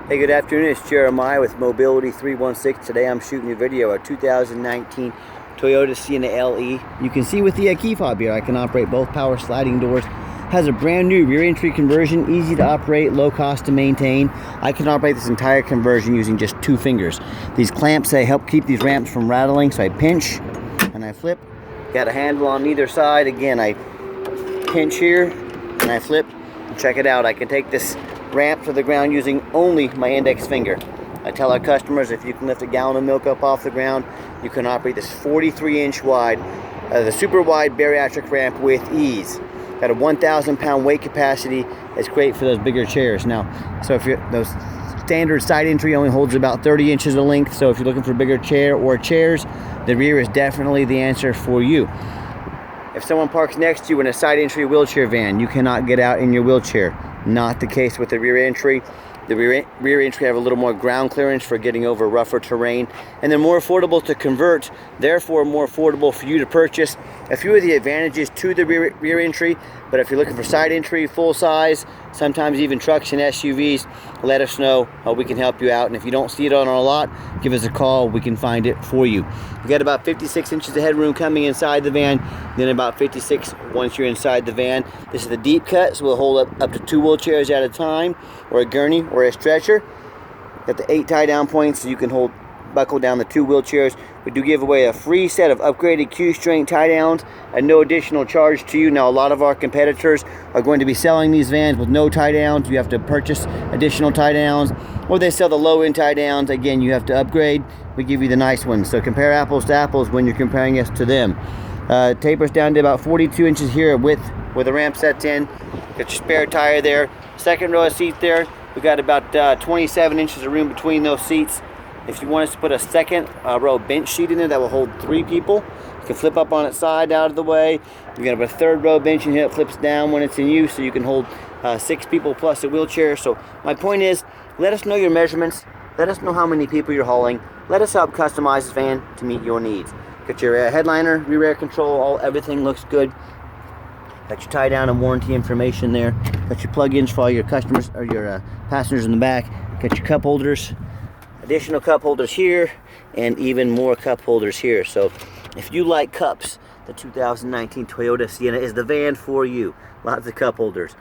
Hey, good afternoon. It's Jeremiah with Mobility 316. Today I'm shooting a video of 2019 Toyota Sienna LE. You can see with the key fob here, I can operate both power sliding doors. Has a brand new rear entry conversion, easy to operate, low cost to maintain. I can operate this entire conversion using just 2 fingers. These clamps, they help keep these ramps from rattling, so I pinch and I flip. Got a handle on either side. Again, I pinch here and I flip. Check it out. I can take this ramp to the ground using only my index finger. I tell our customers, if you can lift a gallon of milk up off the ground, you can operate this 43-inch wide, the super wide bariatric ramp with ease. Got a 1,000 pound weight capacity. It's great for those bigger chairs. Now, so if you're those standard side entry only holds about 30 inches of length, so if you're looking for a bigger chair or chairs, the rear is definitely the answer for you. If someone parks next to you in a side entry wheelchair van, you cannot get out in your wheelchair. Not the case with the rear entry. The rear entry have a little more ground clearance for getting over rougher terrain, and they're more affordable to convert, therefore more affordable for you to purchase. A few of the advantages to the rear entry, but if you're looking for side entry, full size, sometimes even trucks and SUVs, let us know. We can help you out, and if you don't see it on our lot, give us a call. We can find it for you. You got about 56 inches of headroom coming inside the van, then about 56 once you're inside the van. This is the deep cut, so we'll hold up to 2 wheelchairs at a time, or a gurney, or a stretcher. Got the 8 tie down points, so you can buckle down the 2 wheelchairs. We do give away a free set of upgraded Q-string tie downs at no additional charge to you. Now, a lot of our competitors are going to be selling these vans with no tie downs. You have to purchase additional tie downs, or they sell the low end tie downs. Again, you have to upgrade. We give you the nice ones. So compare apples to apples when you're comparing us to them. Tapers down to about 42 inches here width where the ramp sets in. Got your spare tire there. Second row of seat there. We got about 27 inches of room between those seats. If you want us to put a second row bench seat in there that will hold 3 people, you can flip up on its side out of the way. You got a third row bench in here that flips down when it's in use, so you can hold 6 people plus a wheelchair. So my point is, let us know your measurements. Let us know how many people you're hauling. Let us help customize this van to meet your needs. Got your headliner, rear air control, everything looks good. Got your tie down and warranty information there. Got your plug-ins for all your customers or your passengers in the back. Got your cup holders. Additional cup holders here, and even more cup holders here. So if you like cups, the 2019 Toyota Sienna is the van for you. Lots of cup holders.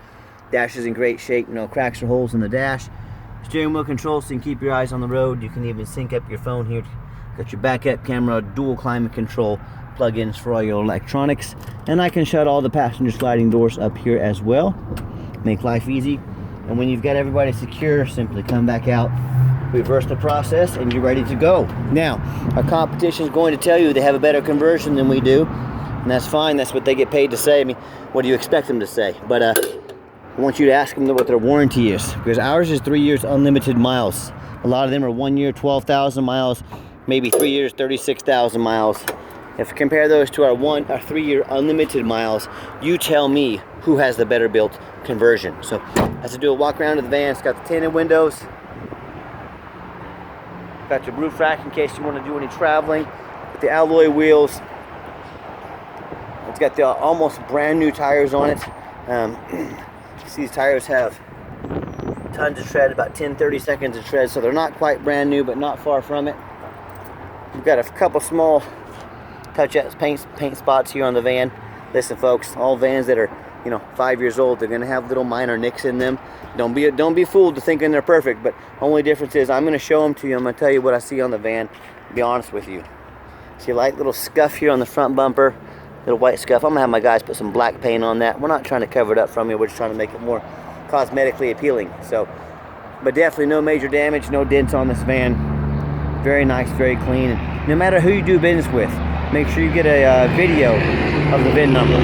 Dash is in great shape, no cracks or holes in the dash. Steering wheel control, so you can keep your eyes on the road. You can even sync up your phone here. Got your backup camera, dual climate control, plug-ins for all your electronics, and I can shut all the passenger sliding doors up here as well. Make life easy. And when you've got everybody secure, simply come back out, reverse the process, and you're ready to go. Now, our competition is going to tell you they have a better conversion than we do, and that's fine. That's what they get paid to say. I mean, what do you expect them to say? But I want you to ask them what their warranty is, because ours is 3 years unlimited miles. A lot of them are 1 year, 12,000 miles, maybe 3 years, 36,000 miles. If you compare those to our 3 year unlimited miles, you tell me who has the better built conversion. So let's do a walk around of the van. It's got the tinted windows. Got your roof rack in case you want to do any traveling. With the alloy wheels. It's got the almost brand new tires on it. You see these tires have tons of tread, about 10-30 seconds of tread, so they're not quite brand new, but not far from it. We've got a couple small touch-ups, paint spots here on the van. Listen, folks, all vans that are 5 years old, they're going to have little minor nicks in them. Don't be fooled to thinking they're perfect, but only difference is I'm going to show them to you. I'm going to tell you what I see on the van, to be honest with you. See a light little scuff here on the front bumper, little white scuff. I'm going to have my guys put some black paint on that. We're not trying to cover it up from you. We're just trying to make it more cosmetically appealing. So, but definitely no major damage, no dents on this van. Very nice, very clean. And no matter who you do business with, make sure you get a video of the VIN number.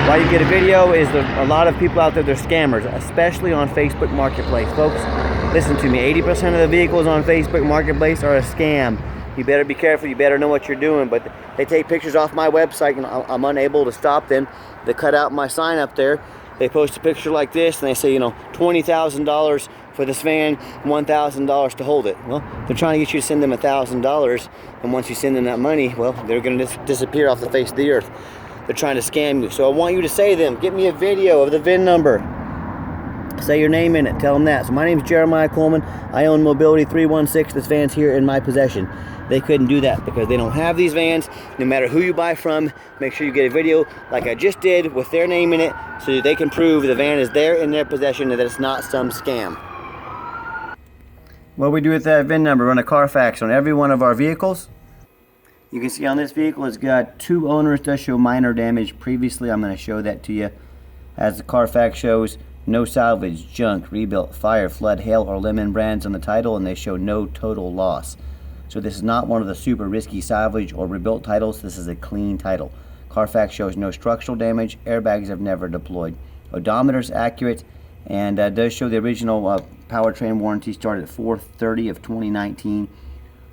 Why you get a video is a lot of people out there, they're scammers, especially on Facebook Marketplace. Folks, listen to me, 80% of the vehicles on Facebook Marketplace are a scam. You better be careful, you better know what you're doing. But they take pictures off my website and I'm unable to stop them. They cut out my sign up there. They post a picture like this and they say, $20,000 for this van, $1,000 to hold it. Well, they're trying to get you to send them $1,000, and once you send them that money, well, they're going to disappear off the face of the earth. They're trying to scam you. So I want you to say to them, get me a video of the VIN number. Say your name in it. Tell them that. So my name is Jeremiah Coleman. I own Mobility 316. This van's here in my possession. They couldn't do that because they don't have these vans. No matter who you buy from, make sure you get a video like I just did with their name in it so that they can prove the van is there in their possession and that it's not some scam. What we do with that VIN number, run a Carfax on every one of our vehicles. You can see on this vehicle it's got 2 owners, does show minor damage. Previously, I'm going to show that to you. As the Carfax shows, no salvage, junk, rebuilt, fire, flood, hail, or lemon brands on the title, and they show no total loss. So this is not one of the super risky salvage or rebuilt titles. This is a clean title. Carfax shows no structural damage. Airbags have never deployed. Odometer is accurate and does show the original powertrain warranty started at 4/30 of 2019.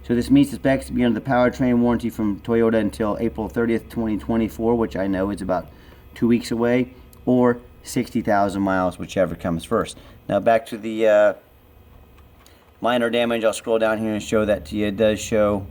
So this meets the specs to be under the powertrain warranty from Toyota until April 30th, 2024, which I know is about 2 weeks away, or 60,000 miles, whichever comes first. Now back to the minor damage. I'll scroll down here and show that to you. It does show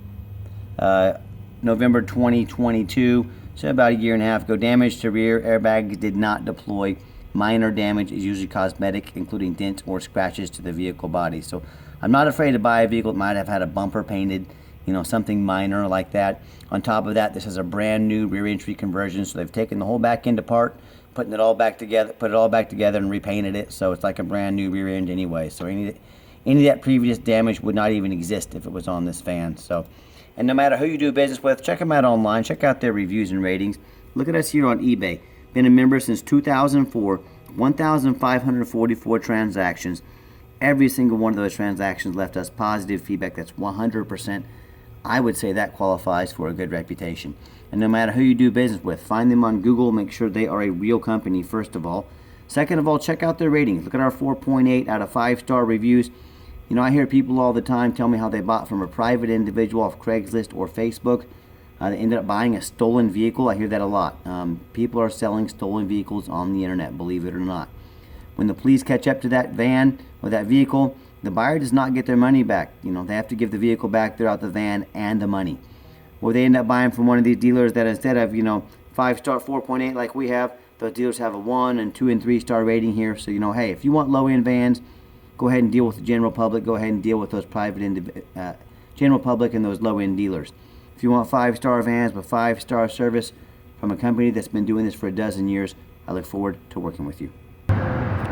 November 2022, so about a year and a half ago. Damage to rear airbags did not deploy. Minor damage is usually cosmetic, including dents or scratches to the vehicle body. So I'm not afraid to buy a vehicle that might have had a bumper painted, you know, something minor like that. On top of that, this is a brand new rear entry conversion, so they've taken the whole back end apart, put it all back together and repainted it, so it's like a brand new rear end anyway. So any of that previous damage would not even exist if it was on this van. So, and no matter who you do business with, check them out online, check out their reviews and ratings. Look at us here on eBay. Been a member since 2004, 1,544 transactions. Every single one of those transactions left us positive feedback. That's 100%. I would say that qualifies for a good reputation. And no matter who you do business with, find them on Google, make sure they are a real company, first of all. Second of all, check out their ratings. Look at our 4.8 out of 5-star reviews. You know, I hear people all the time tell me how they bought from a private individual off Craigslist or Facebook. They ended up buying a stolen vehicle. I hear that a lot. People are selling stolen vehicles on the internet, believe it or not. When the police catch up to that van or that vehicle, the buyer does not get their money back. You know, they have to give the vehicle back throughout the van and the money. Or they end up buying from one of these dealers that instead of, 5-star, 4.8 like we have, those dealers have a 1 and 2 and 3-star rating here. So, hey, if you want low-end vans, go ahead and deal with the general public. Go ahead and deal with those general public and those low-end dealers. If you want 5-star vans with 5-star service from a company that's been doing this for a dozen years, I look forward to working with you.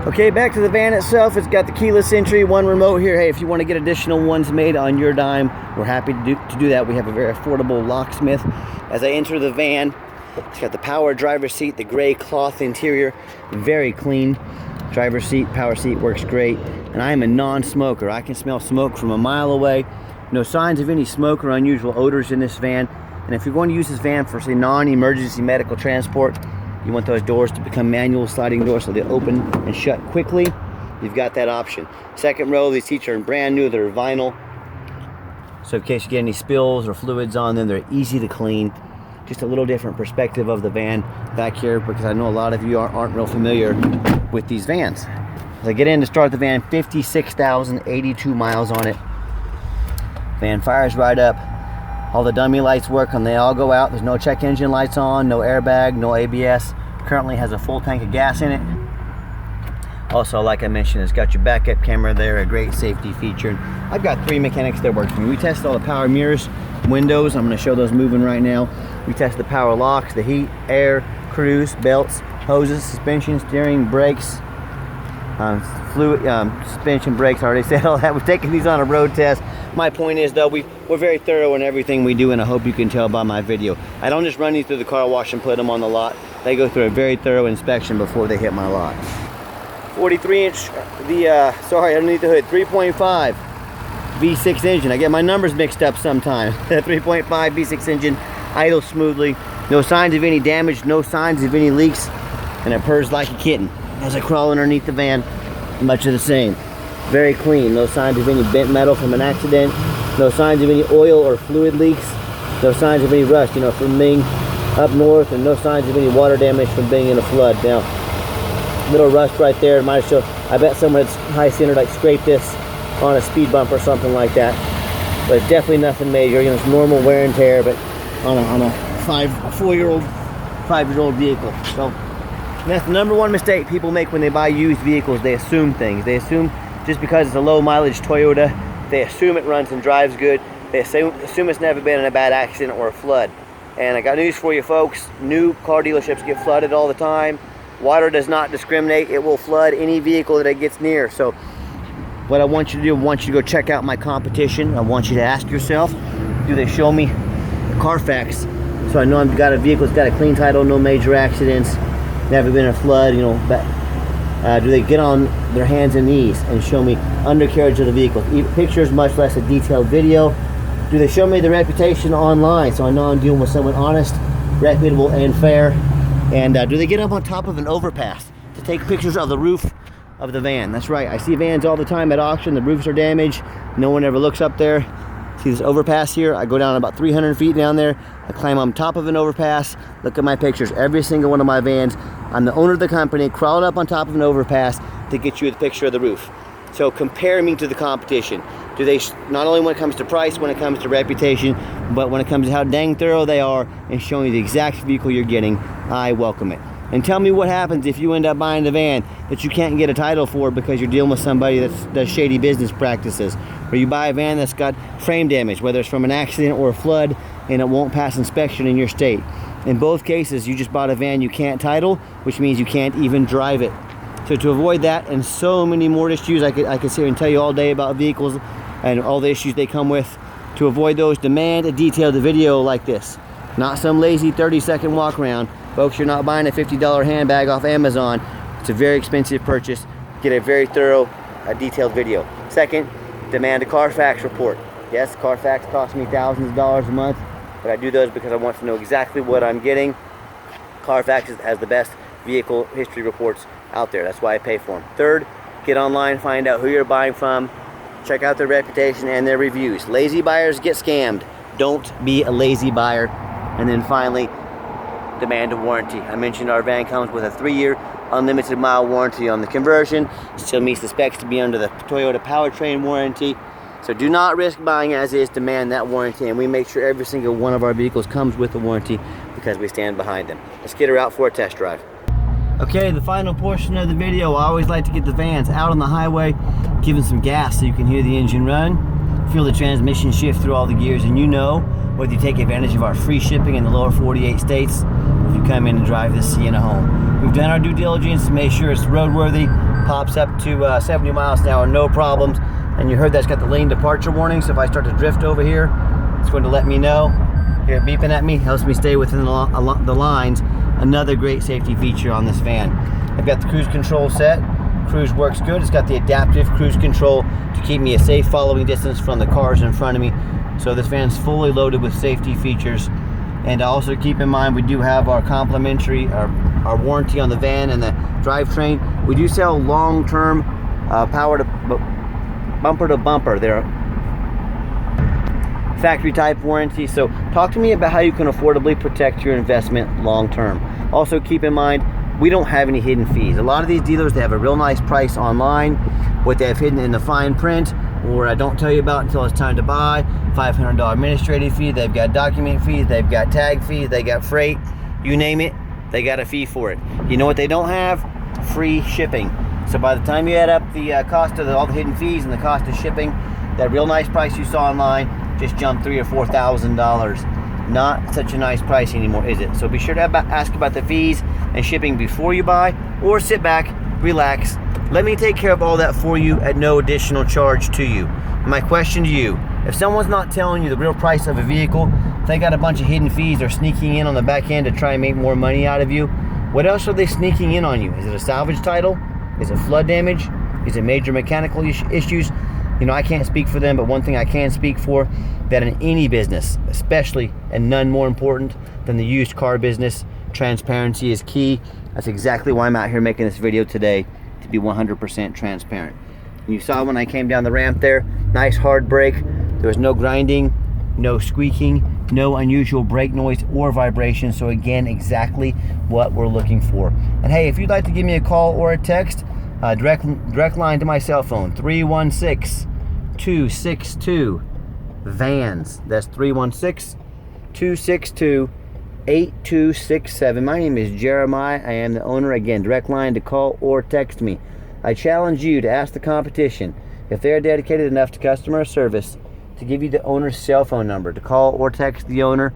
Okay, back to the van itself. It's got the keyless entry, 1 remote here. Hey, if you want to get additional ones made on your dime, we're happy to do that. We have a very affordable locksmith. As I enter the van, it's got the power driver's seat, the gray cloth interior, very clean. Driver's seat, power seat works great. And I am a non-smoker. I can smell smoke from a mile away. No signs of any smoke or unusual odors in this van. And if you're going to use this van for, say, non-emergency medical transport, you want those doors to become manual sliding doors so they open and shut quickly, you've got that option. Second row, these seats are brand new, they're vinyl. So in case you get any spills or fluids on them, they're easy to clean. Just a little different perspective of the van back here, because I know a lot of you aren't real familiar with these vans. As I get in to start the van, 56,082 miles on it. Van fires right up. All the dummy lights work and they all go out. There's no check engine lights on, no airbag, no ABS. Currently has a full tank of gas in it. Also, like I mentioned, it's got your backup camera there, a great safety feature. I've got 3 mechanics that work for me. We tested all the power mirrors, windows. I'm going to show those moving right now. We tested the power locks, the heat, air, cruise, belts, hoses, suspension, steering, brakes, fluid, suspension, brakes. I already said all that. We're taking these on a road test. My point is, though, we're very thorough in everything we do, and I hope you can tell by my video. I don't just run these through the car wash and put them on the lot. They go through a very thorough inspection before they hit my lot. 43-inch, underneath the hood, 3.5 V6 engine. I get my numbers mixed up sometimes. 3.5 V6 engine, idles smoothly. No signs of any damage, no signs of any leaks, and it purrs like a kitten. As I crawl underneath the van, much of the same. Very clean, no signs of any bent metal from an accident, no signs of any oil or fluid leaks, no signs of any rust, from being up north, and no signs of any water damage from being in a flood. Now, little rust right there, it might show, I bet someone that's high centered like scraped this on a speed bump or something like that. But it's definitely nothing major, it's normal wear and tear, but on a 5-year-old vehicle. So And that's the number one mistake people make when they buy used vehicles. They assume things. They assume just because it's a low mileage Toyota, they assume it runs and drives good. They assume it's never been in a bad accident or a flood. And I got news for you folks, new car dealerships get flooded all the time. Water does not discriminate. It will flood any vehicle that it gets near. So what I want you to do, I want you to go check out my competition. I want you to ask yourself, do they show me the Carfax? So I know I've got a vehicle that's got a clean title, no major accidents, never been in a flood, you know. But do they get on their hands and knees and show me undercarriage of the vehicle? Pictures, much less a detailed video. Do they show me the reputation online so I know I'm dealing with someone honest, reputable, and fair? And do they get up on top of an overpass to take pictures of the roof of the van? That's right, I see vans all the time at auction, the roofs are damaged, no one ever looks up there. See this overpass here? I go down about 300 feet down there, I climb on top of an overpass, look at my pictures, every single one of my vans. I'm the owner of the company, crawled up on top of an overpass to get you the picture of the roof. So compare me to the competition. Do they, not only when it comes to price, when it comes to reputation, but when it comes to how dang thorough they are and showing you the exact vehicle you're getting, I welcome it. And tell me what happens if you end up buying the van that you can't get a title for because you're dealing with somebody that does shady business practices. Or you buy a van that's got frame damage, whether it's from an accident or a flood, and it won't pass inspection in your state. In both cases, you just bought a van you can't title, which means you can't even drive it. So to avoid that and so many more issues, I could sit here and tell you all day about vehicles and all the issues they come with. To avoid those, demand a detailed video like this. Not some lazy 30-second walk around. Folks, you're not buying a $50 handbag off Amazon. It's a very expensive purchase. Get a very thorough, detailed video. Second, demand a Carfax report. Yes, Carfax costs me thousands of dollars a month, but I do those because I want to know exactly what I'm getting. Carfax has the best vehicle history reports out there. That's why I pay for them. Third, get online, find out who you're buying from, check out their reputation and their reviews. Lazy buyers get scammed. Don't be a lazy buyer. And then finally, demand a warranty. I mentioned our van comes with a 3-year unlimited mile warranty on the conversion. Still meets the specs to be under the Toyota powertrain warranty. So do not risk buying as is, demand that warranty, and we make sure every single one of our vehicles comes with a warranty because we stand behind them. Let's get her out for a test drive. Okay, the final portion of the video, I always like to get the vans out on the highway, giving some gas so you can hear the engine run, feel the transmission shift through all the gears, and you know whether you take advantage of our free shipping in the lower 48 states, or if you come in and drive this Sienna home. We've done our due diligence to make sure it's roadworthy, pops up to 70 miles an hour, no problems, and you heard that's got the lane departure warning, so if I start to drift over here, it's going to let me know. Here, beeping at me, helps me stay within the lines. Another great safety feature on this van. I've got the cruise control set. Cruise works good. It's got the adaptive cruise control to keep me a safe following distance from the cars in front of me. So this van's fully loaded with safety features. And also keep in mind, we do have our complimentary, our warranty on the van and the drivetrain. We do sell long-term power to bumper to bumper. They're factory type warranty. So talk to me about how you can affordably protect your investment long term. Also keep in mind, we don't have any hidden fees. A lot of these dealers, they have a real nice price online. What they have hidden in the fine print, or I don't tell you about until it's time to buy, $500 administrative fee, they've got document fees, they've got tag fees, they got freight, you name it, they got a fee for it. You know what they don't have? Free shipping. So by the time you add up the cost of all the hidden fees and the cost of shipping, that real nice price you saw online just jumped $3,000 or $4,000. Not such a nice price anymore, is it? So be sure to ask about the fees and shipping before you buy, or sit back, relax, let me take care of all that for you at no additional charge to you. My question to you, if someone's not telling you the real price of a vehicle, if they got a bunch of hidden fees, they're sneaking in on the back end to try and make more money out of you, what else are they sneaking in on you? Is it a salvage title? Is it flood damage? Is it major mechanical issues? You know, I can't speak for them, but one thing I can speak for, that in any business, especially, and none more important than the used car business, transparency is key. That's exactly why I'm out here making this video today, to be 100% transparent. You saw when I came down the ramp there, nice hard brake. There was no grinding, no squeaking, no unusual brake noise or vibration. So again, exactly what we're looking for. And hey, if you'd like to give me a call or a text, direct line to my cell phone, 316-262-VANS. That's 316-262-VANS. 8267. My name is Jeremiah. I am the owner. Again, direct line to call or text me. I challenge you to ask the competition if they are dedicated enough to customer service to give you the owner's cell phone number to call or text the owner,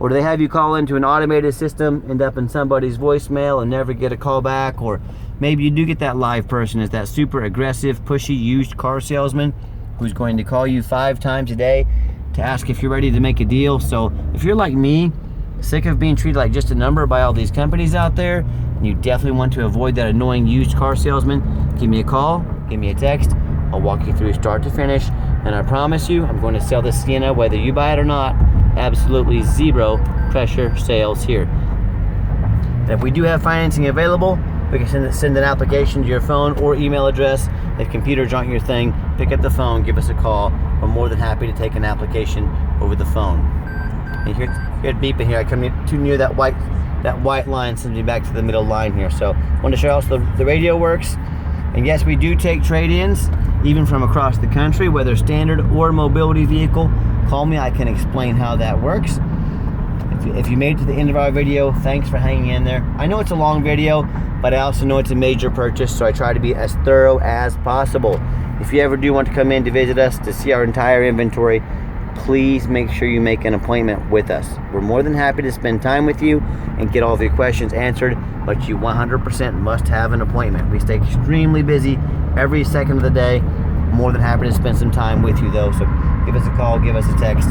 or do they have you call into an automated system, end up in somebody's voicemail and never get a call back? Or maybe you do get that live person, is that super aggressive, pushy used car salesman who's going to call you 5 times a day to ask if you're ready to make a deal. So if you're like me, sick of being treated like just a number by all these companies out there, and you definitely want to avoid that annoying used car salesman, give me a call, give me a text. I'll walk you through start to finish, and I promise you I'm going to sell this Sienna whether you buy it or not. Absolutely zero pressure sales here. And if we do have financing available, we can send an application to your phone or email address. If computers aren't your thing, pick up the phone, give us a call. We're more than happy to take an application over the phone. And hear it beeping here. I come too near that white line, sends me back to the middle line here. So I want to show you how the radio works. And yes, we do take trade-ins, even from across the country, whether standard or mobility vehicle. Call me, I can explain how that works. If you made it to the end of our video, thanks for hanging in there. I know it's a long video, but I also know it's a major purchase, so I try to be as thorough as possible. If you ever do want to come in to visit us to see our entire inventory, please make sure you make an appointment with us. We're more than happy to spend time with you and get all of your questions answered, but you 100% must have an appointment. We stay extremely busy every second of the day. More than happy to spend some time with you though, so give us a call, give us a text,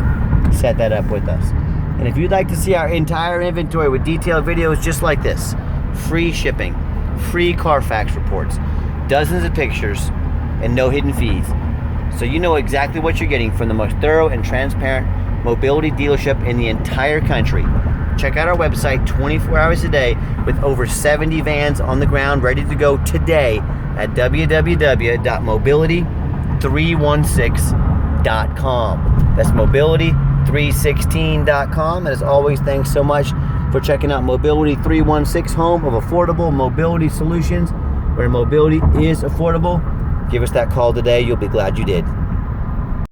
set that up with us. And if you'd like to see our entire inventory with detailed videos just like this, free shipping, free Carfax reports, dozens of pictures, and no hidden fees, so you know exactly what you're getting from the most thorough and transparent mobility dealership in the entire country. Check out our website 24 hours a day with over 70 vans on the ground ready to go today at www.mobility316.com. That's mobility316.com. And as always, thanks so much for checking out Mobility 316, home of affordable mobility solutions, where mobility is affordable. Give us that call today. You'll be glad you did.